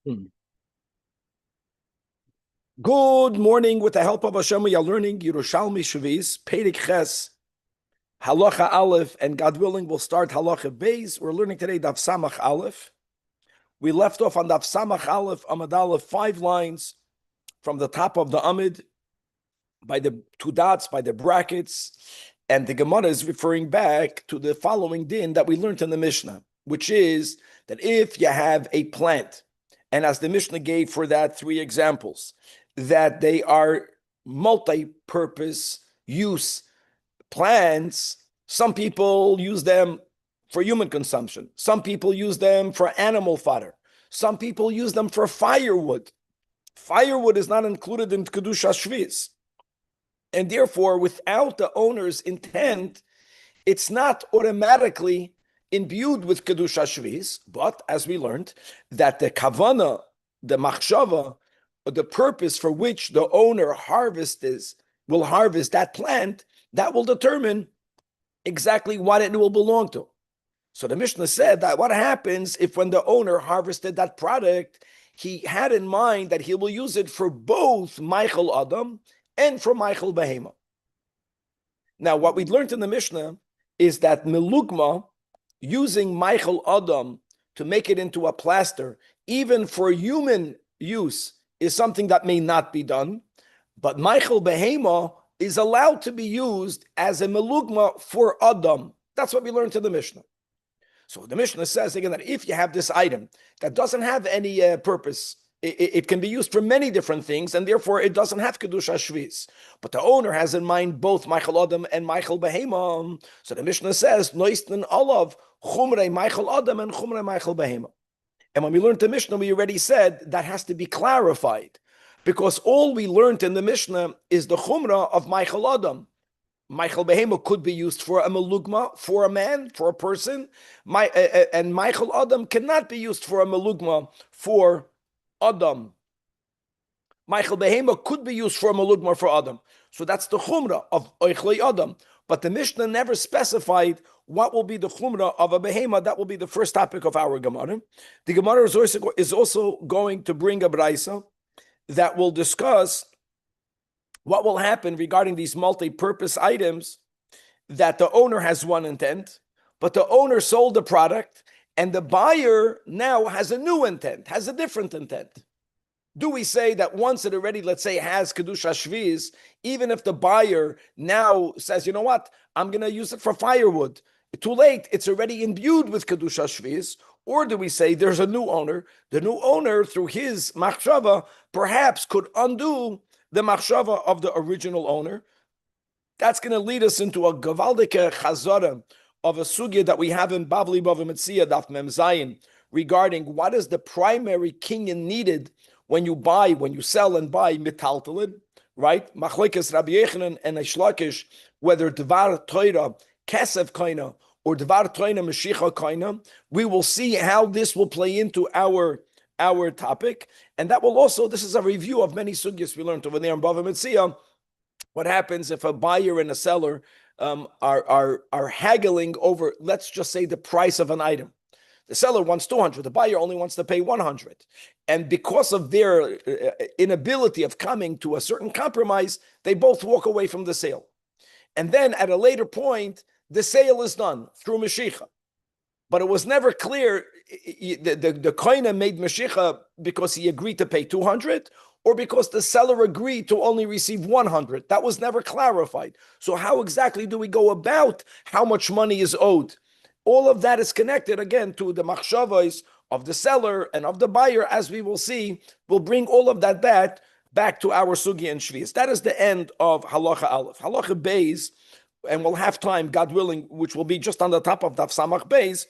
Hmm. Good morning. With the help of Hashem, we are learning Yerushalmi Shavis, Perek Ches, Halacha Aleph, and God willing, we'll start Halacha Beis. We're learning today Daf Samach Aleph. We left off on Daf Samach Aleph, Amud Aleph, 5 lines from the top of the Amid, by the 2 dots, by the brackets, and the Gemara is referring back to the following din that we learned in the Mishnah, which is that if you have a plant, and as the Mishnah gave for that 3 examples, that they are multi-purpose use plants. Some people use them for human consumption. Some people use them for animal fodder. Some people use them for firewood. Firewood is not included in Kedusha Shviz. And therefore, without the owner's intent, it's not automatically imbued with Kedusha Shviz. But as we learned, that the kavana, the machshava, the purpose for which the owner will harvest that plant, that will determine exactly what it will belong to. So the Mishnah said that what happens if when the owner harvested that product, he had in mind that he will use it for both Michael Adam and for Michael Behema. Now, what we learned in the Mishnah is that Melugma, using Michael Adam to make it into a plaster, even for human use, is something that may not be done, but Michael Behema is allowed to be used as a melugma for Adam. That's what we learned in the Mishnah. So the Mishnah says again that if you have this item that doesn't have any purpose, it can be used for many different things, and therefore it doesn't have Kedusha Shviz. But the owner has in mind both Michael Adam and Michael Behema. So the Mishnah says, Noisten Olav, Chumrei Michael Adam and Chumrei Michael Behema. And when we learned the Mishnah, we already said that has to be clarified, because all we learned in the Mishnah is the Chumrah of Michael Adam. Michael Behema could be used for a melugma, for a man, for a person, and Michael Adam cannot be used for a melugma, for Adam. Michael Behema could be used for a melugma, for Adam. So that's the Chumrah of Oichlei Adam. But the Mishnah never specified what will be the chumrah of a behema. That will be the first topic of our Gemara. The Gemara is also going to bring a braisa that will discuss what will happen regarding these multi-purpose items, that the owner has one intent, but the owner sold the product, and the buyer now has a new intent, has a different intent. Do we say that once it already, let's say, has Kedusha Shviz, even if the buyer now says, you know what, I'm going to use it for firewood, too late, it's already imbued with Kedusha Shviz? Or do we say there's a new owner, the new owner through his machshava perhaps could undo the machshava of the original owner? That's going to lead us into a gavaldike chazara of a sugya that we have in Bavli Bava Metzia Daf Mem Zayin regarding what is the primary kinyan needed when you sell and buy metaltalid, right? Machlekes Rabbi Yechanan and Eish whether Dvar Torah Kesef Kaina or Dvar Torah Meshicha Kaina, we will see how this will play into our topic. And that will also, this is a review of many sugyas we learned over there in Bava Metzia. What happens if a buyer and a seller are haggling over, let's just say, the price of an item? The seller wants 200, the buyer only wants to pay 100. And because of their inability of coming to a certain compromise, they both walk away from the sale. And then at a later point, the sale is done through Mashiach. But it was never clear, the koine made Mashiach because he agreed to pay 200, or because the seller agreed to only receive 100. That was never clarified. So how exactly do we go about how much money is owed? All of that is connected, again, to the machshavos of the seller and of the buyer, as we will see. We'll bring all of that back to our sugi and shvius. That is the end of Halacha Aleph. Halacha Beis, and we'll have time, God willing, which will be just on the top of Daf Samach Beis,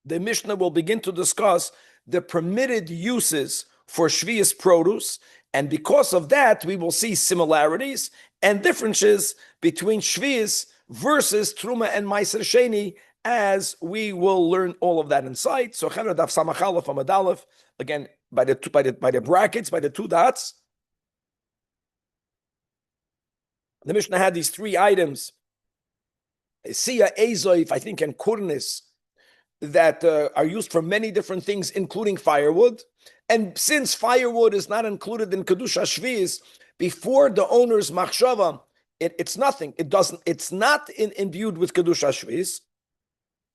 the Mishnah will begin to discuss the permitted uses for shvius produce, and because of that, we will see similarities and differences between shvius versus Truma and Meiser Sheni, as we will learn all of that inside. So Daf Samach Aleph Amud Aleph, again by the brackets, by the 2 dots. The Mishnah had these 3 items: Siya, Ezoif, I think, and Kurnis, that are used for many different things, including firewood. And since firewood is not included in Kedusha Shvius, before the owner's machshava, it's nothing. It's not imbued with Kedusha Shvius.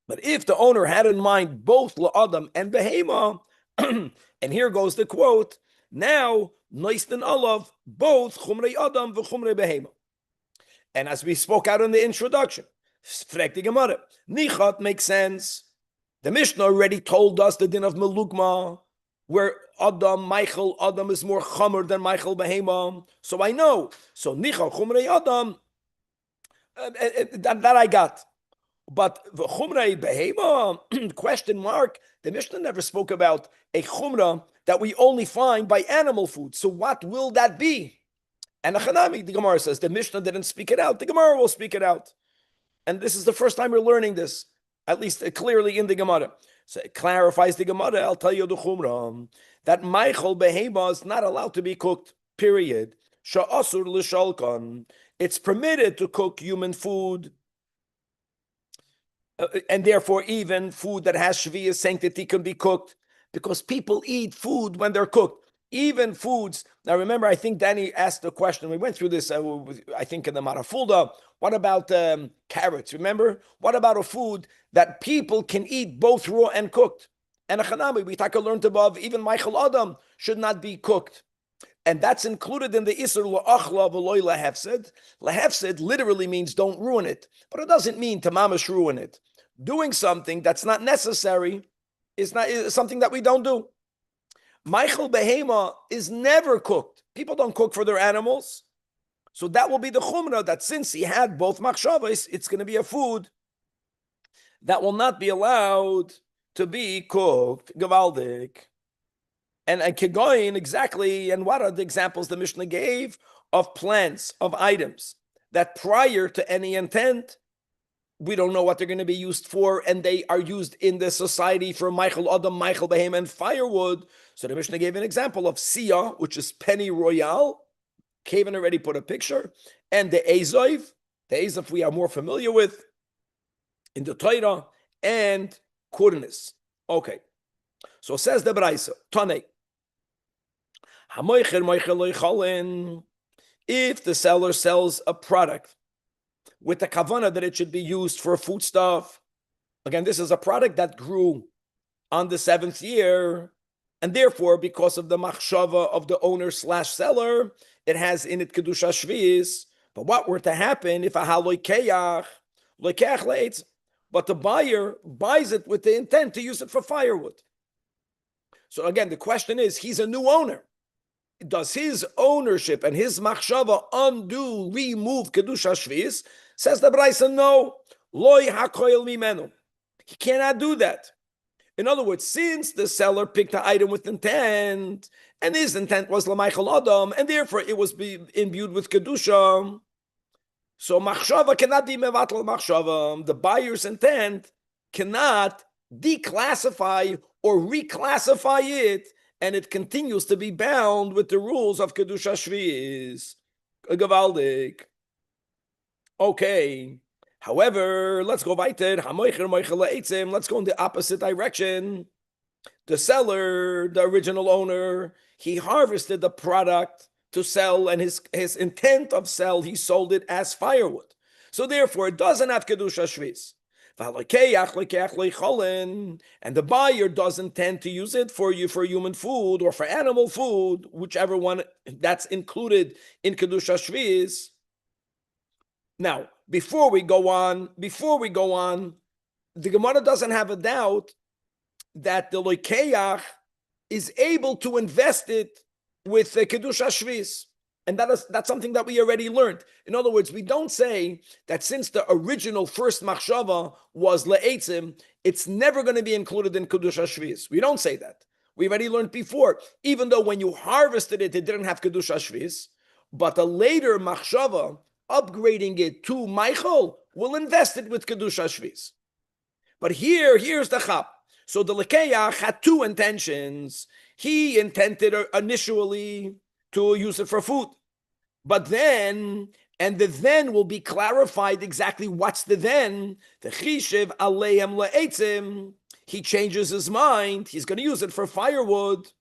But if the owner had in mind both la'adam and behema, and here goes the quote, now, noisten olav, both chumrei adam v'chumrei behema. And as we spoke out in the introduction, frek the Gemara, nichat makes sense. The Mishnah already told us the din of melugma, where Michael Adam is more chomer than Michael behema. So I know. So nichat chumrei adam, that I got. But the chumrei behema, question mark, the Mishnah never spoke about a chumrah that we only find by animal food. So what will that be? And the Gemara says, the Mishnah didn't speak it out. The Gemara will speak it out. And this is the first time we're learning this, at least clearly in the Gemara. So it clarifies the Gemara, I'll tell you the chumrah, that Michael behema is not allowed to be cooked, period. Sha'asur l'shalkan. It's permitted to cook human food, and therefore even food that has shvius sanctity can be cooked, because people eat food when they're cooked. Even foods. Now remember, I think Danny asked the question. We went through this, I think, in the Marafulda. What about carrots? Remember? What about a food that people can eat both raw and cooked? And a chanami, we learned above, even Michael Adam should not be cooked. And that's included in the Isur la'achla v'loy lahefsed. Lahefsed literally means don't ruin it, but it doesn't mean to mamash ruin it. Doing something that's not necessary is something that we don't do. Michael behema is never cooked. People don't cook for their animals. So that will be the chumrah, that since he had both machshavos, it's going to be a food that will not be allowed to be cooked. Gavaldik. And kegoyin, exactly, and what are the examples the Mishnah gave of plants, of items, that prior to any intent, we don't know what they're going to be used for, and they are used in the society for Michael Adam, Michael Behem, and firewood. So the Mishnah gave an example of Sia, which is penny royale. Kavan already put a picture. And the Ezoiv we are more familiar with in the Torah, and Kurnis. Okay. So says the Braisa, Tanei. If the seller sells a product with the kavanah that it should be used for foodstuff, again, this is a product that grew on the 7th year, and therefore, because of the machshava of the owner/seller, it has in it kedusha shvius. But what were to happen if a haloikeach leitz, but the buyer buys it with the intent to use it for firewood? So again, the question is, he's a new owner. Does his ownership and his machshava remove kedusha shvius? Says the Braisa, no. Loi hakoil mimenu. He cannot do that. In other words, since the seller picked the item with intent, and his intent was l'maychal adam, and therefore it was imbued with kedusha, so machshava cannot be mevatel machshava. The buyer's intent cannot declassify or reclassify it, and it continues to be bound with the rules of kedusha shvius. Gavaldik. Okay. However, let's go weiter. Let's go in the opposite direction. The seller, the original owner, he harvested the product to sell, and his intent of sell, he sold it as firewood. So therefore, it doesn't have kedusha shvius. And the buyer doesn't tend to use it for human food or for animal food, whichever one that's included in kedusha shvius. Now, before we go on, the Gemara doesn't have a doubt that the loikeach is able to invest it with kedusha shvius. And that's something that we already learned. In other words, we don't say that since the original first machshava was le'etzim, it's never going to be included in kedusha shvius. We don't say that. We already learned before. Even though when you harvested it, it didn't have kedusha shvius, but a later machshava, upgrading it to Michael, will invest it with kedusha shvius. But here's the chap. So the lekeach had two intentions. He intended initially to use it for food. But then, and the then will be clarified exactly what's the then. The chishev aleim le'etzim. He changes his mind. He's going to use it for firewood.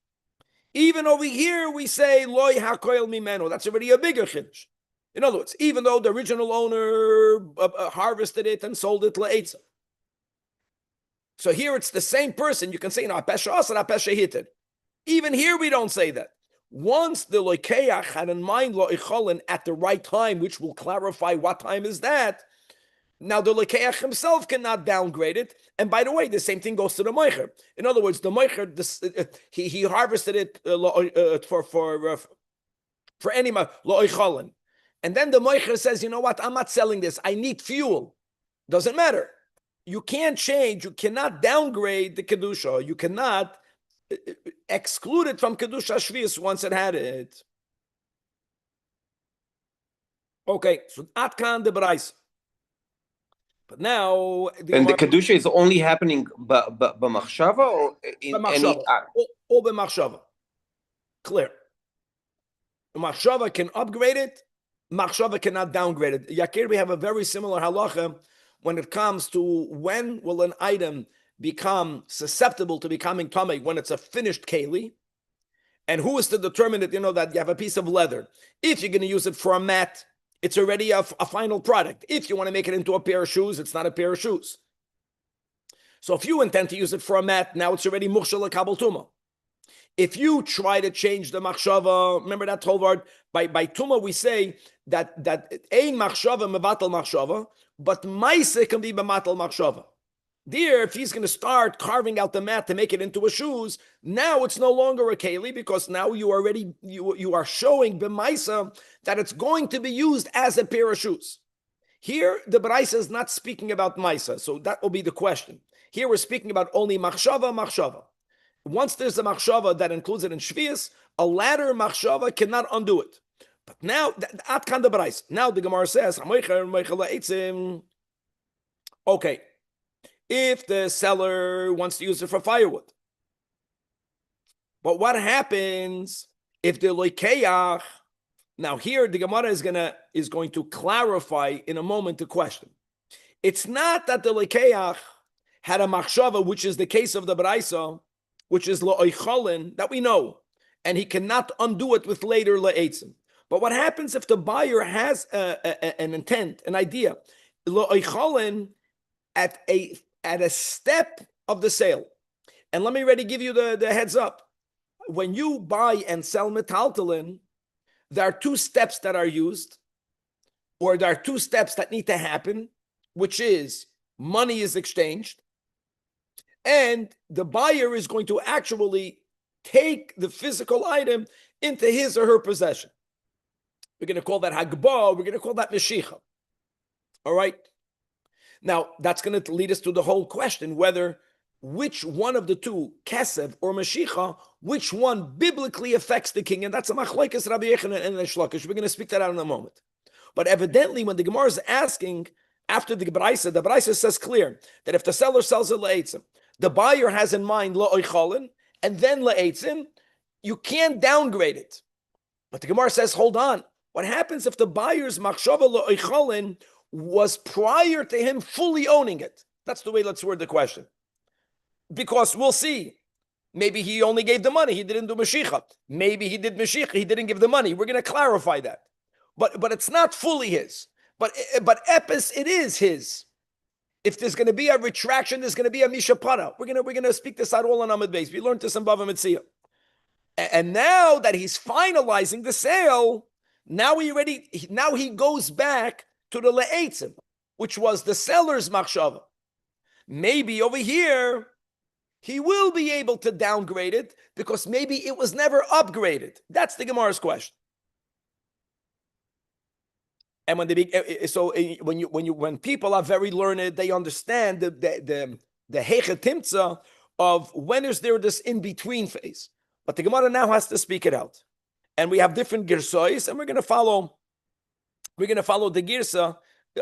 Even over here, we say loy hakoil mimeno. That's already a bigger chiddush. In other words, even though the original owner harvested it and sold it le'etza. So here it's the same person. You can say, apesha asar, apesha hited. Even here we don't say that. Once the loikeach had in mind lo'icholin at the right time, which will clarify what time is that, now the loikeach himself cannot downgrade it. And by the way, the same thing goes to the moicher. In other words, the moicher, he harvested it for any lo'icholin. And then the moicher says, you know what, I'm not selling this. I need fuel. Doesn't matter. You can't change. You cannot downgrade the kedusha. You cannot exclude it from kedusha shvius once it had it. Okay, so atkan de b'rais. But now and the kedusha is only happening b'machshava or in any or b'machshava. Clear. Machshava can upgrade it. Machshava cannot downgrade it. Yakir, we have a very similar halacha when it comes to when will an item become susceptible to becoming tamei when it's a finished keli, and who is to determine it? You know that you have a piece of leather. If you're going to use it for a mat, it's already a final product. If you want to make it into a pair of shoes, it's not a pair of shoes. So if you intend to use it for a mat, now it's already mukhshal kabel tuma. If you try to change the machshava, remember that whole word by tuma we say that ein machshava mevatel machshava, but maisa can be bematel machshava. There, if he's going to start carving out the mat to make it into a shoes, now it's no longer a keli because now you are showing b'maisa that it's going to be used as a pair of shoes. Here, the Baraisa is not speaking about maisa, so that will be the question. Here we're speaking about only machshava. Once there's a machshava that includes it in shvius, a latter machshava cannot undo it. But now, atkan the Baraisa. Now the Gemara says, okay. If the seller wants to use it for firewood. But what happens if the loikeach? Now here the Gemara is going to clarify in a moment the question. It's not that the loikeach had a machshava, which is the case of the Baraisa, which is lo'oicholin, that we know, and he cannot undo it with later le'etzim. But what happens if the buyer has an intent, an idea, lo'oicholin at a step of the sale? And let me already give you the heads up. When you buy and sell metaltalin, there are two steps that are used, or there are two steps that need to happen, which is money is exchanged, and the buyer is going to actually take the physical item into his or her possession. We're going to call that hagbah, we're going to call that meshicha. All right? Now, that's going to lead us to the whole question, whether which one of the two, Kesev or Mashiach, which one biblically affects the king. And that's a machlokes Rabbi Yechanan and Shlakish. We're going to speak that out in a moment. But evidently, when the Gemara is asking, after the Braisa says clear that if the seller sells a le'etzim, the buyer has in mind lo'oicholin, and then le'etzim, you can't downgrade it. But the Gemara says, hold on. What happens if the buyer's machshava lo'oicholin was prior to him fully owning it? That's the way let's word the question. Because we'll see. Maybe he only gave the money. He didn't do Mashiach. Maybe he did Mashiach. He didn't give the money. We're going to clarify that. But it's not fully his. But Epis, it is his. If there's going to be a retraction, there's going to be a Mishapana. We're going to speak this out all on Amud Beis. We learned this in Bava Metzia. And now that he's finalizing the sale, now he goes back to the le'etzim, which was the seller's machshava. Maybe over here, he will be able to downgrade it because maybe it was never upgraded. That's the Gemara's question. And when people are very learned, they understand the heicha timtza of when is there this in between phase. But the Gemara now has to speak it out, and we have different girsois, and we're going to follow the girsa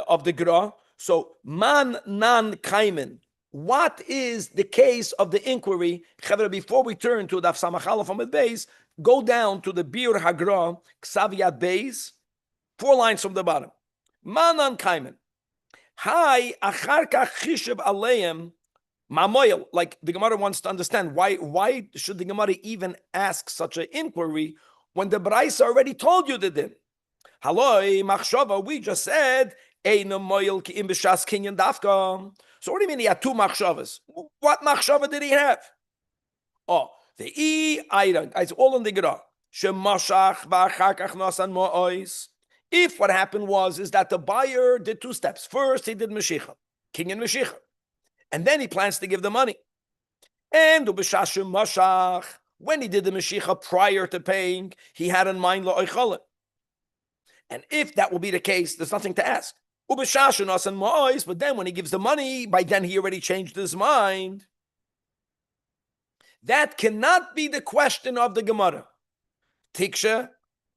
of the gra. So man nan kaimen. What is the case of the inquiry? Before we turn to Daf Samachala from the base, go down to the Bir Hagra, Ksaviyat Beis, 4 lines from the bottom. Manan Kaimen. Hi, Acharka Chishav Aleim, Mamoyel, like the Gemara wants to understand why should the Gemara even ask such an inquiry when the Braisa already told you the din? Haloi machshava, we just said eina moyel ki im b'shas kinyan dafka. So what do you mean he had two machshavas? What machshava did he have? Oh, the iron, it's all in the Gemara. Shemashach v'achakach nasan mo'ois. If what happened is that the buyer did two steps. First, he did Mashiach, King and Mashiach. And then he plans to give the money. And Mashach, when he did the Mashiach prior to paying, he had in mind La'oichalin. And if that will be the case, there's nothing to ask. But then when he gives the money, by then he already changed his mind. That cannot be the question of the Gemara. Tiksha,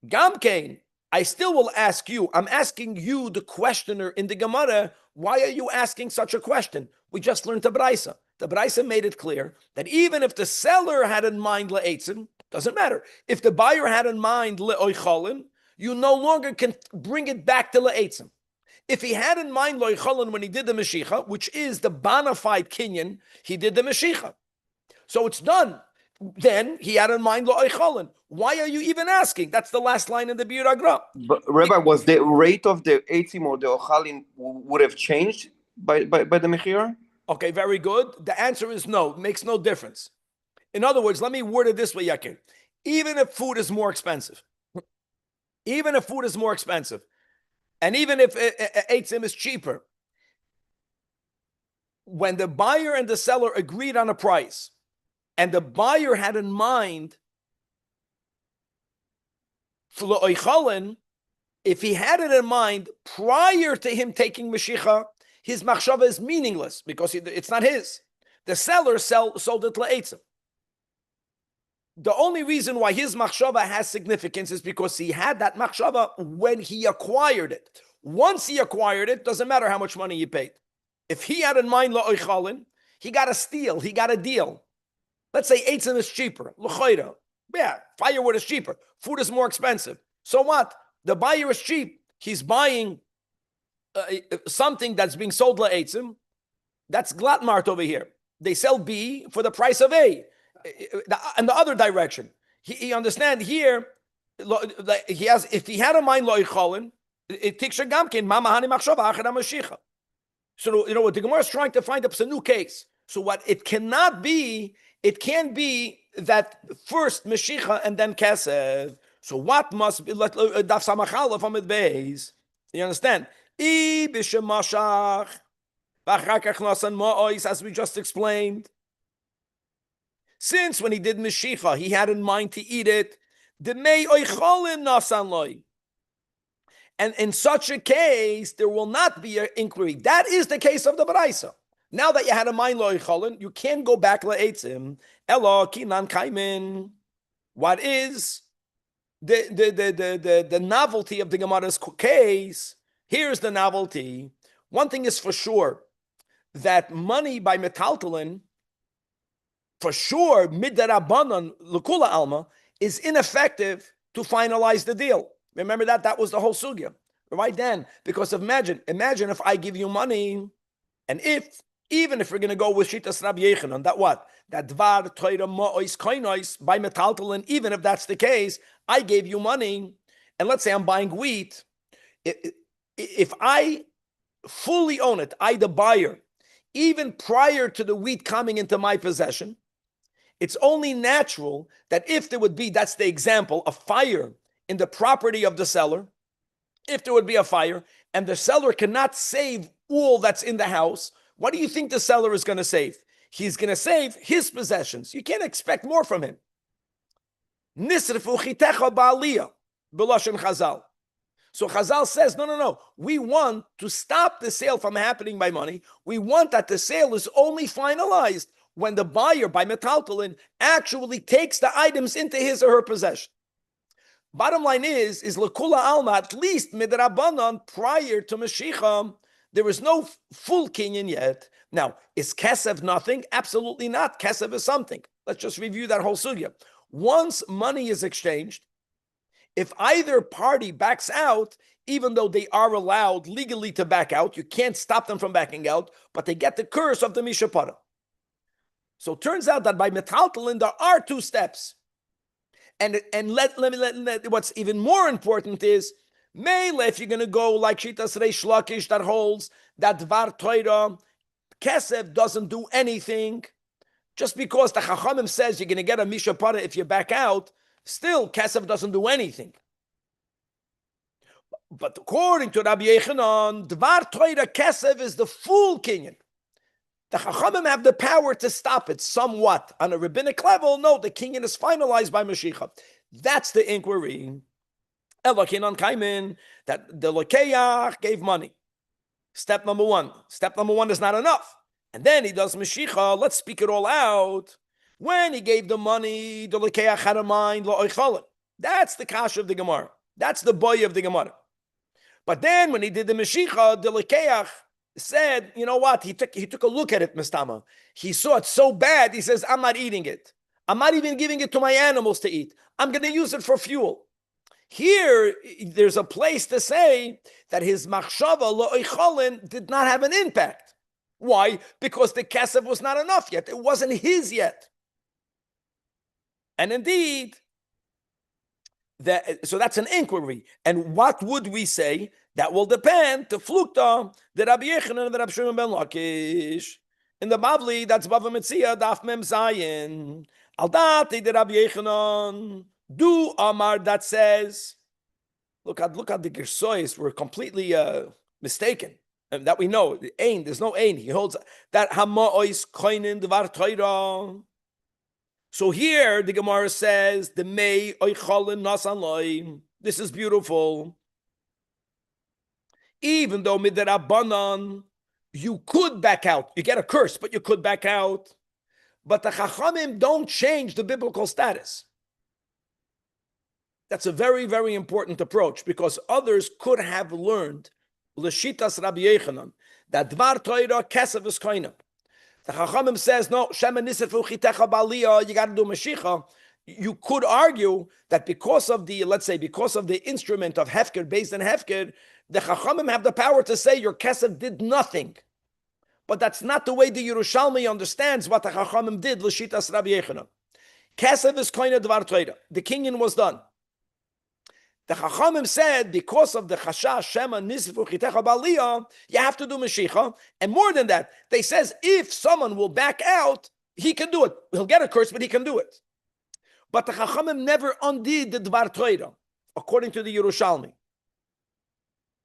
Gamkein. I still will ask you, I'm asking you, the questioner in the Gemara, why are you asking such a question? We just learned the Braisa. The Braisa made it clear that even if the seller had in mind le'etzim, doesn't matter. If the buyer had in mind le'oichalin, you no longer can bring it back to le'etzim. If he had in mind le'oichalin when he did the Mashiach, which is the bona fide kinyan, he did the Mashiach. So it's done. Then he had in mind Lo'oichalin. Why are you even asking? That's the last line in the Bir Agra. But Rabbi, was the rate of the Eitzim or the Ochalin would have changed by the Mechira? Okay, very good. The answer is no. It makes no difference. In other words, let me word it this way, Yakir. Even if food is more expensive, and even if Eitzim is cheaper, when the buyer and the seller agreed on a price, and the buyer had in mind for Lo'oichalin, if he had it in mind prior to him taking Mashiach, his machshava is meaningless because it's not his. The seller sold it Le'etzim. The only reason why his machshava has significance is because he had that machshava when he acquired it. Once he acquired it, doesn't matter how much money he paid. If he had in mind Lo'oichalin, he got a steal, he got a deal. Let's say eitzim is cheaper. L'choira. Yeah, firewood is cheaper. Food is more expensive. So what? The buyer is cheap. He's buying something that's being sold la'eitzim. That's Glattmart over here. They sell B for the price of A. In the other direction. He understand here, he has, if he had a mind lo'icholin, it takes a gamkin, mama hani machshava achad mashiach. So, you know what the Gemara is trying to find up is a new case. So what it cannot be, it can be that first Mashiach and then Kesef. So what must be Daf Samachal from it base? You understand? As we just explained. Since when he did Mashiach, he had in mind to eat it. And in such a case, there will not be an inquiry. That is the case of the Baraisa. Now that you had a mind lo'icholin, you can't go back le'etzim. Elo kinan kaimin. What is the novelty of the Gemara's case? Here's the novelty. One thing is for sure, that money by metaltalin, for sure, midarabanan l'kula alma, is ineffective to finalize the deal. Remember that was the whole sugya, right then. Because imagine if I give you money, and even if we're going to go with Shitas Rabbi Yechanan, that what? That dvar, toira, mo'ois, koinois, by metaltalin, even if that's the case, I gave you money, and let's say I'm buying wheat. If I fully own it, I the buyer, even prior to the wheat coming into my possession, it's only natural that if there would be, that's the example, a fire in the property of the seller, if there would be a fire, and the seller cannot save all that's in the house, what do you think the seller is going to save? He's going to save his possessions. You can't expect more from him. Nisrifu chitecha ba'aliyah, b'lashon Chazal. So Chazal says, no. We want to stop the sale from happening by money. We want that the sale is only finalized when the buyer, by metaltalin, actually takes the items into his or her possession. Bottom line is l'kula alma, at least midrabanan, prior to Mashiach, there is no full kinyan yet. Now, is kesef nothing? Absolutely not. Kesef is something. Let's just review that whole sugya. Once money is exchanged, if either party backs out, even though they are allowed legally to back out, you can't stop them from backing out, but they get the curse of the mishapara. So it turns out that by metaltalin, there are two steps. And what's even more important is, Mele, if you're going to go like Shitas Reish Lakish that holds that Dvar Torah, Kesef doesn't do anything. Just because the Chachamim says you're going to get a Mishapara if you back out, still Kesef doesn't do anything. But according to Rabbi Yechanan, Dvar Torah Kesef is the full kinyan. The Chachamim have the power to stop it somewhat. On a rabbinic level, no, the kinyan is finalized by Mashiach. That's the inquiry. Elokinan Kaimin, that the Lokeach gave money. Step number one. Step number one is not enough. And then he does Mashiach, let's speak it all out. When he gave the money, the Lokeach had a mind, Lo'oichalin. That's the Kash of the Gemara. That's the boy of the Gemara. But then when he did the Mashiach, the Lokeach said, you know what? He took a look at it, Mistama. He saw it so bad, he says, I'm not eating it. I'm not even giving it to my animals to eat. I'm going to use it for fuel. Here, there's a place to say that his machshava, lo'icholin, did not have an impact. Why? Because the kesef was not enough yet. It wasn't his yet. And indeed, so that's an inquiry. And what would we say? That will depend to Flukta, the Rabbi Yechanan and the Rabbi Shimon ben Lakish. In the Bavli, that's Bava Metzia, Daf Mem Zayin. Al Dati, the Rabbi Yechanan, do Amar that says, look at the Gersois, we're completely mistaken. And that we know, there's no Ein. He holds that Hama'ois Koinin Dvar Torah. So here, the Gemara says, the Mei Oicholin Nasan Loi. This is beautiful. Even though midirabanan, you could back out. You get a curse, but you could back out. But the Chachamim don't change the biblical status. That's a very, very important approach because others could have learned l'shitas Rabbi Yechanan that Dvar Torah Kesef is koinah. The Chachamim says no. Shema nisef uchitecha b'aliyah. You got to do Mashiach. You could argue that because of the instrument of Hefker based on Hefker, the Chachamim have the power to say your Kesef did nothing. But that's not the way the Yerushalmi understands what the Chachamim did, l'shitas Rabbi Yechanan. Kesef is koinah Dvar Torah. The kinyan was done. The Chachamim said because of the Chashash Shema Nisfu Chitecha Baliyah, you have to do Mashiach. And more than that, they says if someone will back out, he can do it. He'll get a curse, but he can do it. But the Chachamim never undid the Dvar Torah, according to the Yerushalmi.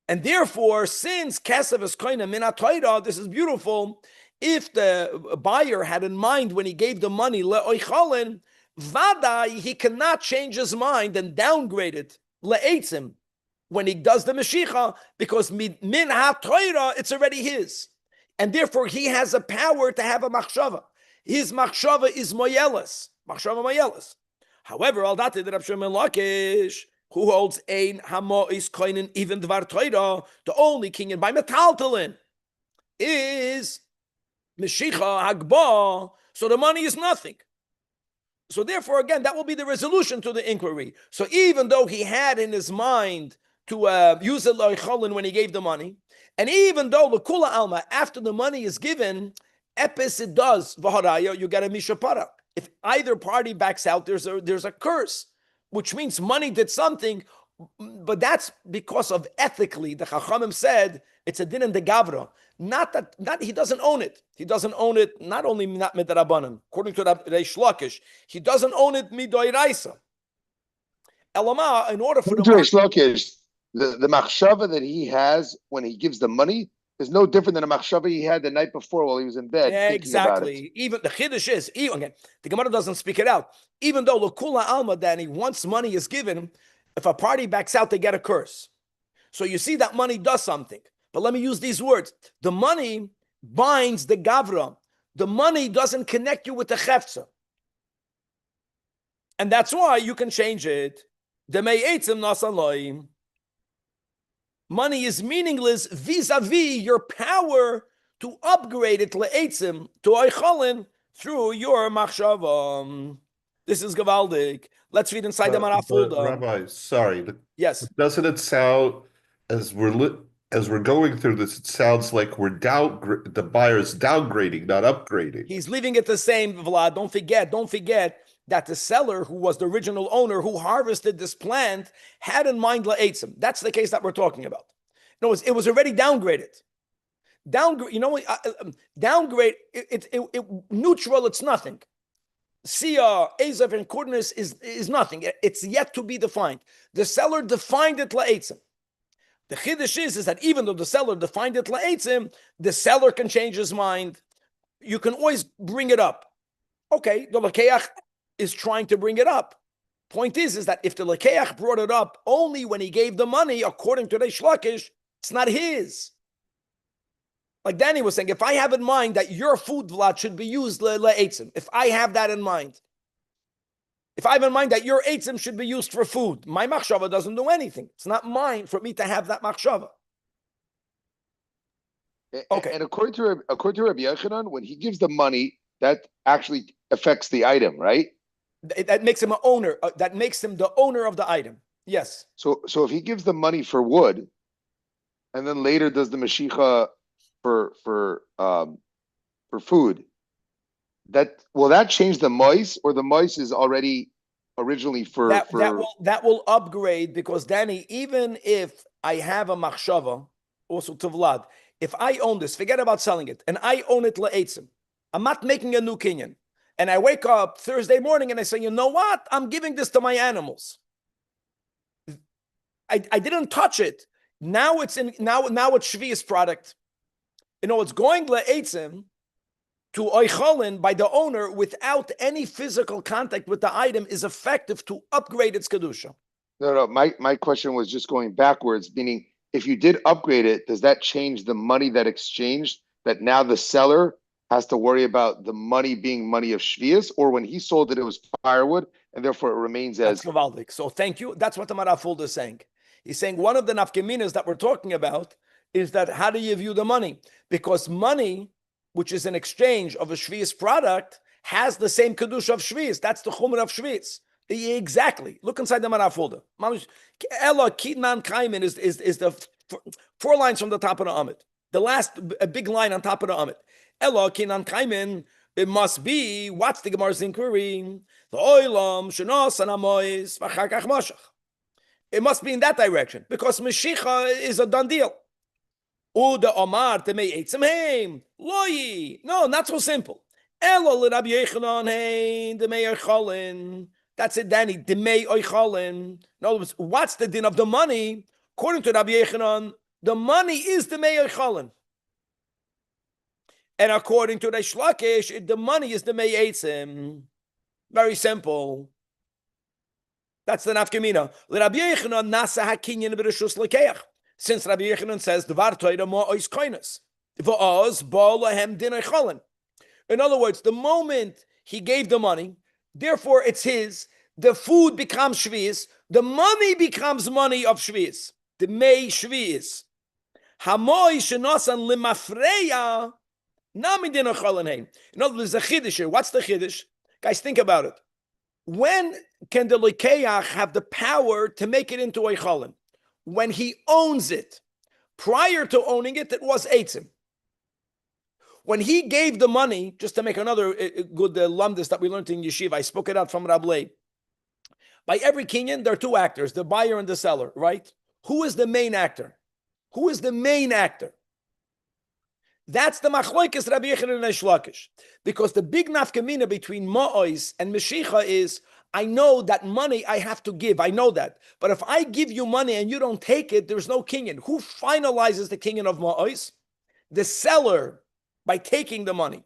And therefore, since Kesef is koinah min Torah, this is beautiful. If the buyer had in mind when he gave the money le'oichalin, vadai, he cannot change his mind and downgrade it le'etzim when he does the Mashiach, because min ha-Torah, it's already his. And therefore, he has a power to have a machshava. His machshava is moyelis. Machshava moyelis. However, al dati the Rabbi Shimon ben Lakish, who holds ein hamois koinen even dvar Torah, the only kinyan by metaltalin is Mashiach Hagba, so the money is nothing. So therefore, again, that will be the resolution to the inquiry. So even though he had in his mind to use it loicholin when he gave the money, and even though the kula alma, after the money is given, epis it does, v'haraya, you get a mishapara. If either party backs out, there's a curse, which means money did something, but that's because of ethically, the Chachamim said, it's a din in the Gavra. Not he doesn't own it. He doesn't own it, not only not midrabanan, according to Reish Lakish, he doesn't own it midoiraisa. Elama, in order for the Reish Lakish, the machshava that he has when he gives the money is no different than a machshava he had the night before while he was in bed. Yeah, exactly. Even the chiddush is, again, the Gemara doesn't speak it out. Even though l'kula alma, Danny, once money is given, if a party backs out, they get a curse. So you see that money does something. But let me use these words. The money binds the gavra. The money doesn't connect you with the chefza. And that's why you can change it. Money is meaningless vis-a-vis your power to upgrade it le'etzim, to oicholin, through your machshava. This is gavaldik. Let's read inside the Marafulda. Rabbi, sorry. Yes. Doesn't it sound as we're as we're going through this, it sounds like the buyer's downgrading, not upgrading. He's leaving it the same, Vlad. Don't forget that the seller, who was the original owner, who harvested this plant, had in mind la'etzim. That's the case that we're talking about. No, it was already downgraded. Downgrade, downgrade. Neutral. It's nothing. Sia, Ezav, and Kurnis is nothing. It's yet to be defined. The seller defined it la'etzim. The chiddush is that even though the seller defined it la'etzim, the seller can change his mind. You can always bring it up. Okay, the lekeach is trying to bring it up. Point is that if the lekeach brought it up only when he gave the money, according to the Shlakish, it's not his. Like Danny was saying, if I have in mind that your food, Vlad, should be used la'etzim, if I have that in mind, if I have in mind that your eitzim should be used for food, my machshava doesn't do anything. It's not mine for me to have that machshava. Okay. And according to Rabbi Yochanan, when he gives the money, that actually affects the item, right? That makes him an owner. That makes him the owner of the item. Yes. So if he gives the money for wood, and then later does the mashicha for food, will that change the mois, or the mois is already originally for that will upgrade, because Danny, even if I have a machshava, also to Vlad, if I own this, forget about selling it, and I own it la'etzim, I'm not making a new kinyan, and I wake up Thursday morning and I say, you know what? I'm giving this to my animals. I didn't touch it. Now it's Shvi's product. It's going la'etzim to oicholin by the owner without any physical contact with the item is effective to upgrade its kedusha. No. My question was just going backwards, meaning if you did upgrade it, does that change the money that exchanged? That now the seller has to worry about the money being money of Shvius, or when he sold it, it was firewood, and therefore it remains as. That's Gavaldik. So thank you. That's what the Marafulda is saying. He's saying one of the nafkeminas that we're talking about is that how do you view the money? Because money, which is an exchange of a Shvius product, has the same kedusha of Shvius. That's the chumrah of Shvius. Exactly. Look inside the Marafulda. Ella Kitnan Kaiman is the four lines from the top of the Amid. The last a big line on top of the Amid. Ella Kitnan Kaiman. It must be. What's the Gemara's inquiry? The oilam shenos anamois v'chakach mashach. It must be in that direction, because Mashiach is a done deal. Uda Omar Temei Eitzim Heim Loyi. No, not so simple. Elo Rabbi Yochanan Hein Demei Oicholin. That's it, Danny. Demei Oicholin. In other words, what's the din of the money? According to Rabbi Yochanan, the money is Demei Oicholin. And according to the Shlakish, the money is Demei Eitzim. Very simple. That's the nafkamina. Rabbi Yochanan nasa hakinyan b'reshus lekeach. Since Rabbi Yochanan says dvar toida mo ois koinus, v'oz bo lahem din oicholin. In other words, the moment he gave the money, therefore it's his. The food becomes shvius. The money becomes money of shvius. The mei shvius. Hamoy shenosan limafreya nami din oicholin heim. In other words, the chiddush here. What's the chiddush? Guys, think about it. When can the lekeach have the power to make it into oicholin? When he owns it. Prior to owning it, it was eitzim. When he gave the money, just to make another good lumdus that we learned in yeshiva, I spoke it out from Rabbi. By every kinyan, there are two actors, the buyer and the seller, right? Who is the main actor? Who is the main actor? That's the machloikes Rabbi Yochanan and Shlakish. Because the big nafkamina between ma'ois and meshicha is, I know that money I have to give. I know that. But if I give you money and you don't take it, there's no kinyan. Who finalizes the kinyan of ma'ois? The seller, by taking the money.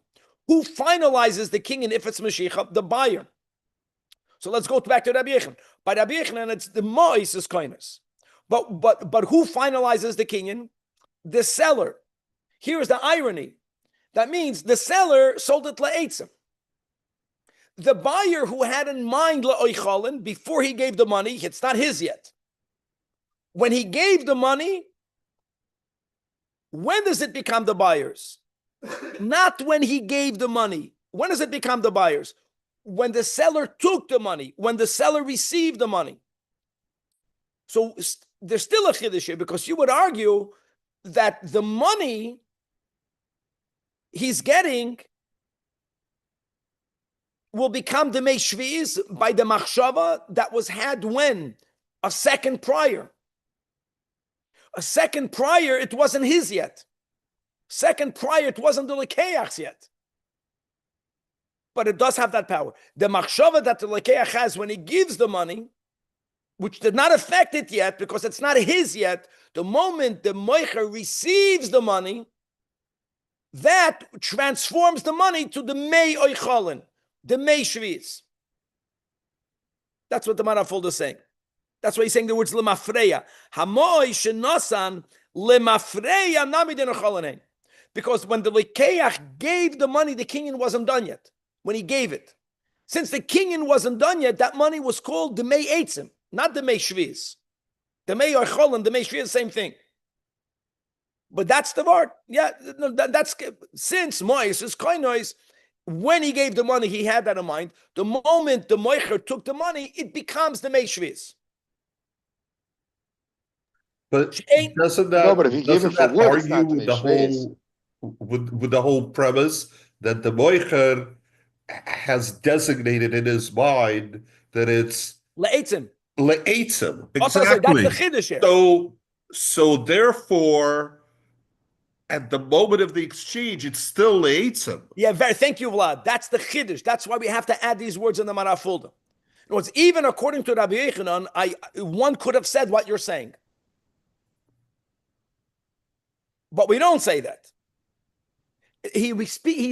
Who finalizes the kinyan if it's meshicha? The buyer. So let's go back to Rabbi Yochanan. By Rabbi Yochanan, it's the ma'ois is kindness. But who finalizes the kinyan? The seller. Here's the irony. That means the seller sold it la'etzim. The buyer who had in mind la'oicholin before he gave the money, it's not his yet. When he gave the money, when does it become the buyer's? Not when he gave the money. When does it become the buyer's? When the seller took the money, when the seller received the money. So there's still a chiddush here, because you would argue that the money he's getting will become the Shvi'is by the machshava that was had when? A second prior. A second prior, it wasn't his yet. Second prior, it wasn't the Lekeach's yet. But it does have that power. The machshava that the Lekeach has when he gives the money, which did not affect it yet because it's not his yet, the moment the moicher receives the money, that transforms the money to the mei oichalin, the mei shviz. That's what the Marafulda is saying. That's why he's saying the words lemafreya. Hamoi shenosan lemafreya namidin oichalin. Because when the Lekeach gave the money, the kinyan wasn't done yet. When he gave it. Since the kinyan wasn't done yet, that money was called the mei eitzim, not the mei shviz. The mei oichalin, the mei shviz, same thing. But that's the word. Yeah, that's since Mois is koinois. When he gave the money, he had that in mind. The moment the moicher took the money, it becomes the meishviz. But doesn't that, no, but if he gave it for wood, it's not argue with the whole with the whole premise that the moicher has designated in his mind that it's le'etzim? Le'etzim, Exactly. exactly. That's the chiddush here. So therefore, at the moment of the exchange, it's still le'etzim. Yeah, thank you, Vlad. That's the chiddush. That's why we have to add these words in the Marafulda. In other words, even according to Rabbi Yechanan, one could have said what you're saying. But we don't say that. He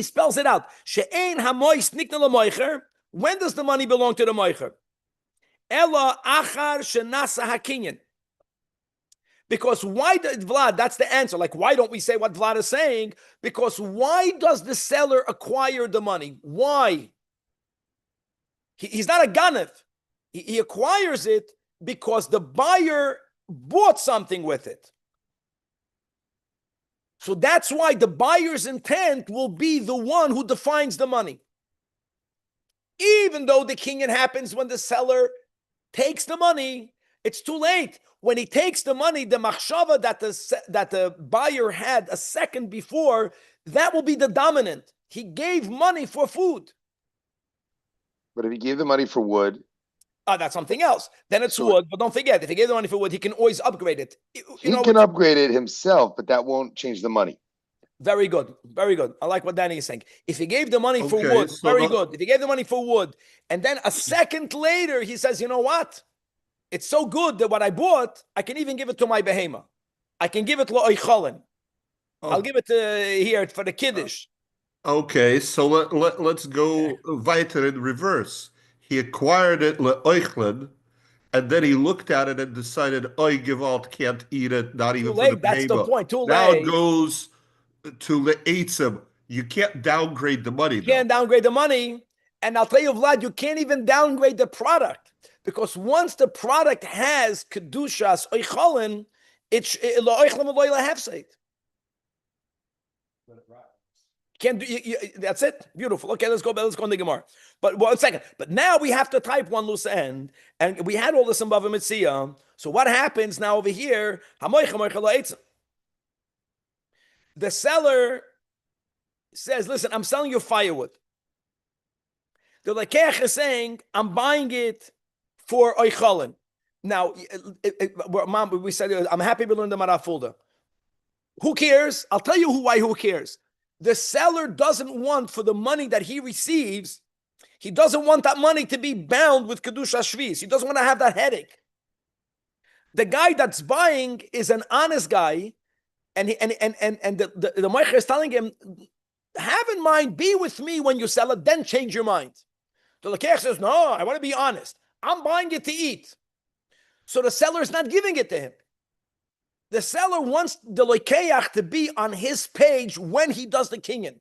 spells it out. She'ein hamois nikna lemoicher. When does the money belong to the moicher? Ella achar shenasa hakinyan. Because why, Vlad, that's the answer. Like, why don't we say what Vlad is saying? Because why does the seller acquire the money? Why? He's not a ganav. He acquires it because the buyer bought something with it. So that's why the buyer's intent will be the one who defines the money. Even though the kinyan happens when the seller takes the money, it's too late. When he takes the money, the machshava that the buyer had a second before, that will be the dominant. He gave money for food. But if he gave the money for wood, that's something else. Then it's wood. But don't forget, if he gave the money for wood, he can always upgrade it. He can upgrade it himself, but that won't change the money. Very good. Very good. I like what Danny is saying. If he gave the money for wood, very good. If he gave the money for wood, and then a second later, he says, you know what? It's so good that what I bought, I can even give it to my behema. I can give it to Oicholin. I'll give it here for the Kiddush. Okay, so let's go weiter in reverse. He acquired it le'oichlin, and then he looked at it and decided, "Oy Gewalt can't eat it, not even for the behema." That's the point. Too now late. It goes to le'etzim. You can't downgrade the money. You can't downgrade the money, and I'll tell you, Vlad, you can't even downgrade the product because once the product has kedushas oicholin, it's le'oichlin v'loy lehefseit. Can't do that's it. Beautiful. Okay, let's go in the Gemara. But 1 second. But now we have to type one loose end, and we had all this in Bava Metzia. So what happens now over here? The seller says, "Listen, I'm selling you firewood." The Lekeach is saying, "I'm buying it for oicholin." Now, we said, "I'm happy we learned the Marafulda." Who cares? I'll tell you why. Who cares? The seller doesn't want for the money that he receives, he doesn't want that money to be bound with Kedusha Shvis. He doesn't want to have that headache. The guy that's buying is an honest guy, and the Moicher is telling him, have in mind, be with me when you sell it, then change your mind. The Lekeach says, no, I want to be honest. I'm buying it to eat. So the seller is not giving it to him. The seller wants the Lekeach to be on his page when he does the kinyan.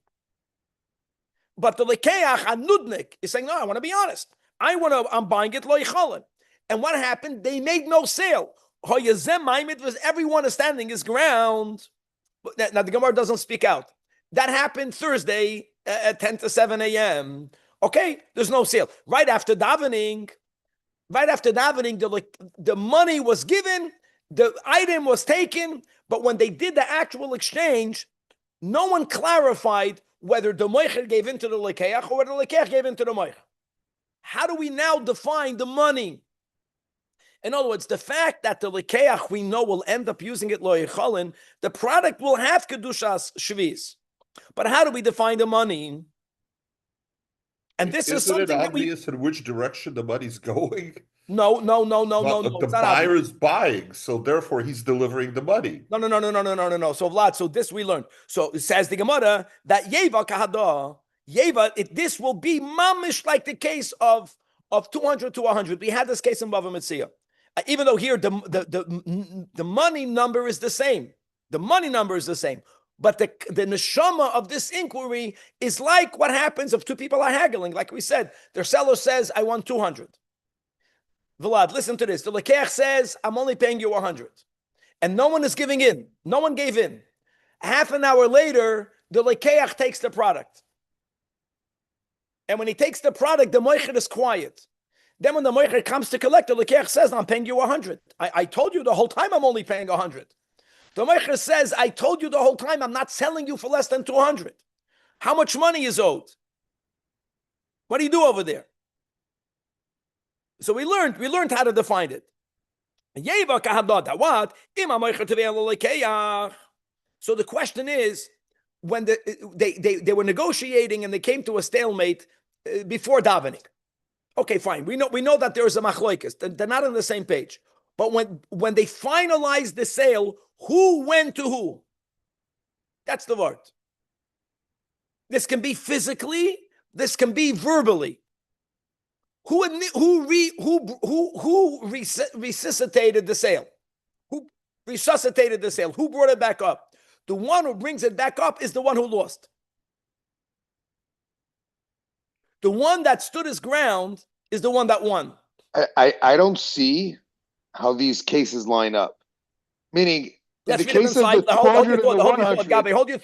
But the Lekeach, a nudnik, is saying, no, I want to be honest. I'm buying it loicholin. And what happened? They made no sale. Everyone is standing his ground. Now the Gemara doesn't speak out. That happened Thursday at 10 to 7 a.m. Okay, there's no sale. Right after davening, the money was given, The item was taken, but when they did the actual exchange, no one clarified whether the moicher gave into the lekeach or whether the lekeach gave into the moicher. How do we now define the money? In other words, the fact that the lekeach we know will end up using it lo yecholin, the product will have kedushas shvis. But how do we define the money? And this is something Isn't it that obvious in which direction the money's going? No. The buyer is buying, so therefore he's delivering the money. No. So Vlad, so this we learned. So it says the Gemara that Yeva kahada, this will be mamish like the case of 200 to 100. We had this case in Bava Metzia. Even though here the money number is the same. The money number is the same. But the neshama of this inquiry is like what happens if two people are haggling. Like we said, their seller says, I want 200. Vlad, listen to this. The lekeach says, I'm only paying you 100. And no one is giving in. No one gave in. Half an hour later, the lekeach takes the product. And when he takes the product, the moicher is quiet. Then when the moicher comes to collect, the lekeach says, I'm paying you 100. I told you the whole time I'm only paying 100. The moicher says, I told you the whole time I'm not selling you for less than 200. How much money is owed? What do you do over there? So we learned how to define it. So the question is, when they were negotiating and they came to a stalemate before davening. Okay, fine. We know that there is a machloikas. They're not on the same page. But when they finalized the sale, who went to who? That's the word. This can be physically. This can be verbally. Who resuscitated the sale? Who resuscitated the sale? Who brought it back up? The one who brings it back up is the one who lost. The one that stood his ground is the one that won. I don't see how these cases line up. Meaning, in the case of the 200 and the 100. Gabi, hold your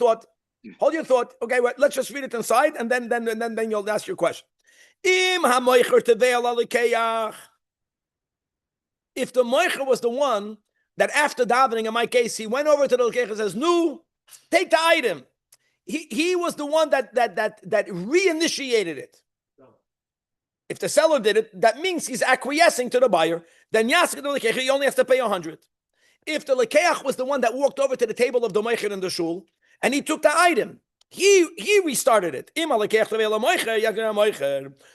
thought. Okay, well, let's just read it inside, and then you'll ask your question. If the moicher was the one that after davening, in my case, he went over to the lekeach and says, "No, take the item." He was the one that reinitiated it. If the seller did it, that means he's acquiescing to the buyer. Then Yasik the lekeach, he only has to pay 100. If the lekeach was the one that walked over to the table of the moicher in the shul and he took the item, he restarted it.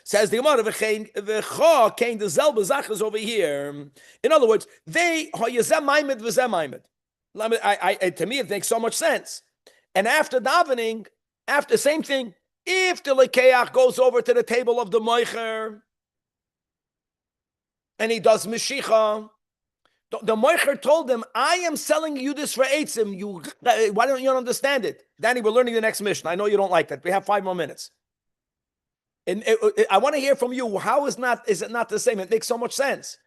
Says the Gemara, over here. In other words, to me it makes so much sense. And after davening, after same thing, if the lekeach goes over to the table of the moicher and he does mishicha, the moicher told him, I am selling you this for eitzim. Why don't you understand it? Danny, we're learning the next mission. I know you don't like that. We have 5 more minutes. And I want to hear from you. How is it not the same? It makes so much sense.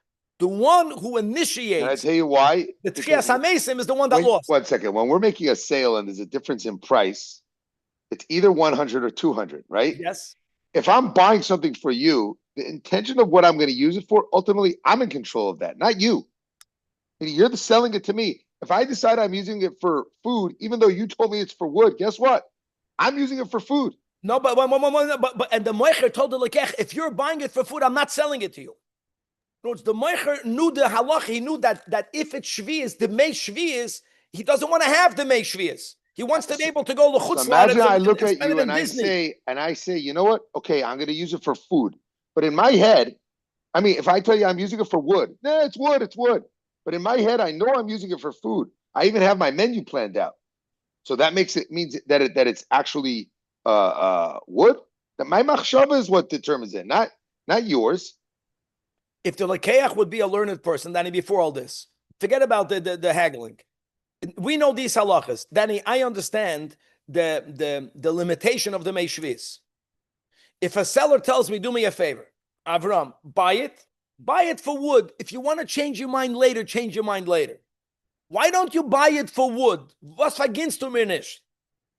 The one who initiates. Can I tell you why? The Tchias HaMesim is the one that lost. 1 second. When we're making a sale and there's a difference in price, it's either 100 or 200, right? Yes. If I'm buying something for you, the intention of what I'm going to use it for, ultimately, I'm in control of that, not you. You're selling it to me. If I decide I'm using it for food, even though you told me it's for wood, guess what? I'm using it for food. No, but and the moicher told the lekeach, if you're buying it for food, I'm not selling it to you. No, the moicher knew the halach. He knew that if it's shvius, the mei shvius, he doesn't want to have the mei shvius. He wants to be able to go to imagine I look at you and I say, you know what? Okay, I'm going to use it for food. But in my head, I mean, if I tell you I'm using it for wood, it's wood. But in my head, I know I'm using it for food. I even have my menu planned out. So that means that it's actually wood. That my machshava is what determines it, not yours. If the lekeach would be a learned person, Danny, before all this, forget about the haggling. We know these halachas. Danny, I understand the limitation of the mei shvis. If a seller tells me, do me a favor, Avram, buy it for wood. If you want to change your mind later, change your mind later. Why don't you buy it for wood? Was verginst du mir nicht?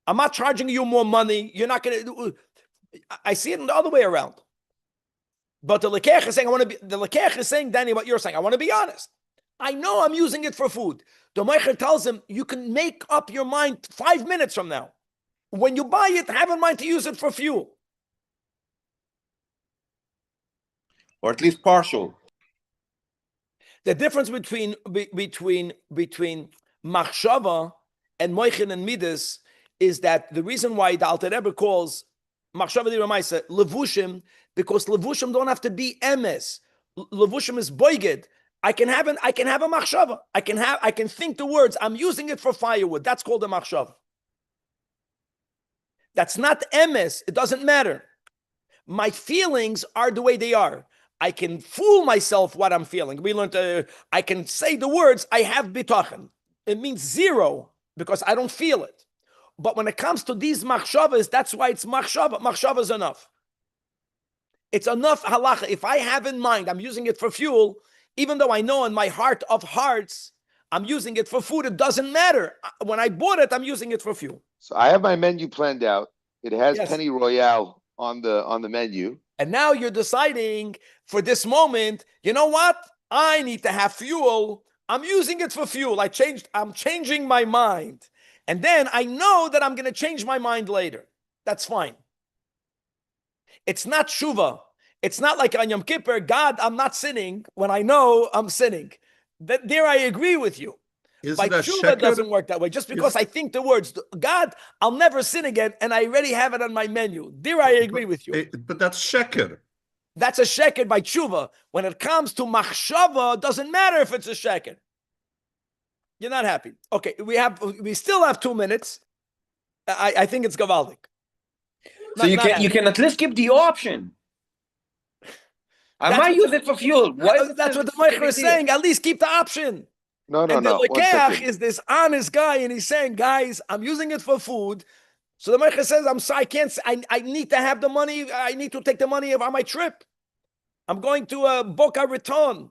I'm not charging you more money. You're not going to. I see it the other way around. But the lekeach is saying, the lekeach is saying, Danny, what you're saying. I want to be honest. I know I'm using it for food. The Meicher tells him, you can make up your mind 5 minutes from now. When you buy it, have in mind to use it for fuel. Or at least partial. The difference between machshava and moichin and midas is that the reason why the Alter Rebbe calls machshava d'iramaisa levushim, because levushim don't have to be emes. Levushim is boiged. I can have a machshava. I can think the words. I'm using it for firewood. That's called a machshava. That's not emes. It doesn't matter. My feelings are the way they are. I can fool myself what I'm feeling. We learned I can say the words, I have bitachon. It means zero because I don't feel it. But when it comes to these machshavas, that's why it's machshava. Machshava is enough. It's enough halacha. If I have in mind, I'm using it for fuel, even though I know in my heart of hearts, I'm using it for food, it doesn't matter. When I bought it, I'm using it for fuel. So I have my menu planned out. It has Penny Royale on the menu. And now you're deciding for this moment, you know what? I need to have fuel. I'm using it for fuel. I'm changing my mind. And then I know that I'm going to change my mind later. That's fine. It's not tshuva. It's not like on Yom Kippur, God, I'm not sinning when I know I'm sinning. There I agree with you. By tshuva, it doesn't work that way. Just because I think the words, God, I'll never sin again, and I already have it on my menu. There I agree with you. But that's sheker. That's a sheker by tshuva. When it comes to machshava, it doesn't matter if it's a sheker. You're not happy. Okay, we still have 2 minutes. I think it's gavaldik. So you can at least keep the option. I might use it for fuel. That's what the Meicher is saying. At least keep the option. No. The Lekeach is this honest guy, and he's saying, guys, I'm using it for food. So the Meicher says, I'm sorry, I need to have the money. I need to take the money on my trip. I'm going to Boca Raton.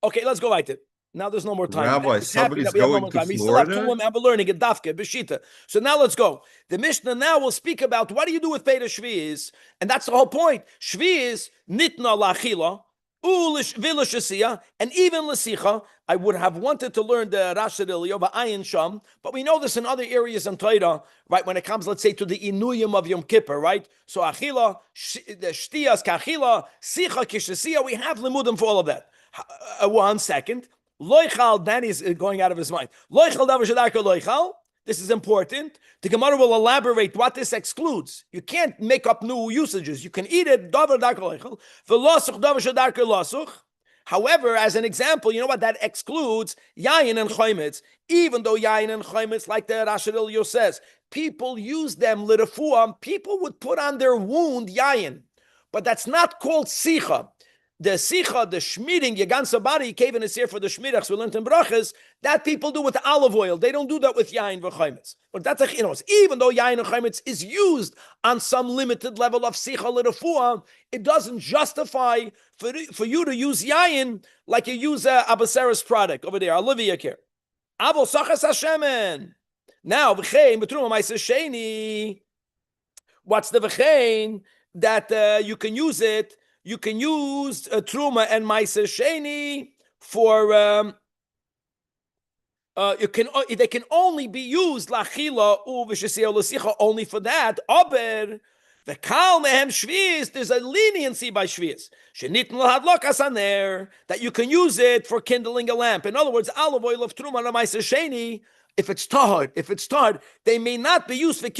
Okay, let's go right there. Now there's no more time. Rabbi, somebody's going to Florida? We still have 2 more, and we're learning it, Dafke, Beshita. So now let's go. The Mishnah now will speak about what do you do with Peder Shvi'is, and that's the whole point. Shvi'is, nitna la'achila, and even l'sicha. I would have wanted to learn the Rashid Eliyah, Ayin Sham, but we know this in other areas in Torah, right? When it comes, let's say, to the inuyim of Yom Kippur, right? So achila, the shtiyas kachila, sicha kishasiya, we have limudim for all of that. 1 second. Loichal, Danny's going out of his mind. Loichal davar shedarka loichal. This is important. The Gemara will elaborate what this excludes. You can't make up new usages. You can eat it. Davar darka loichal. V'losuch davar shedarka losuch. However, as an example, you know what that excludes? Yayin and chometz. Even though yayin and chometz, like the Rashid Eliyah says, people use them l'refuah. People would put on their wound yayin, but that's not called sicha. The sicha, the shmiring, your ganze body, cave in a seer for the shmirachs, we learned in brachas, that people do with olive oil. They don't do that with yain v'chaimetz. But that's a chinos. Even though yain and chaimetz is used on some limited level of sicha l'refuah, it doesn't justify for you to use yain like you use Abaseris product over there. Olivia care. Avol sachas hashemen. Now v'chein b'truma ma'aser sheni. What's the v'chein that you can use it? You can use truma and ma'aser sheni for. They can only be used lachila uv'shesiyah l'sicha only for that. Aber the kal mehem shvius. There's a leniency by shvius. Shenitn lahadlokas aner that you can use it for kindling a lamp. In other words, olive oil of truma and ma'aser sheni. If it's tahor, they may not be used for kindling.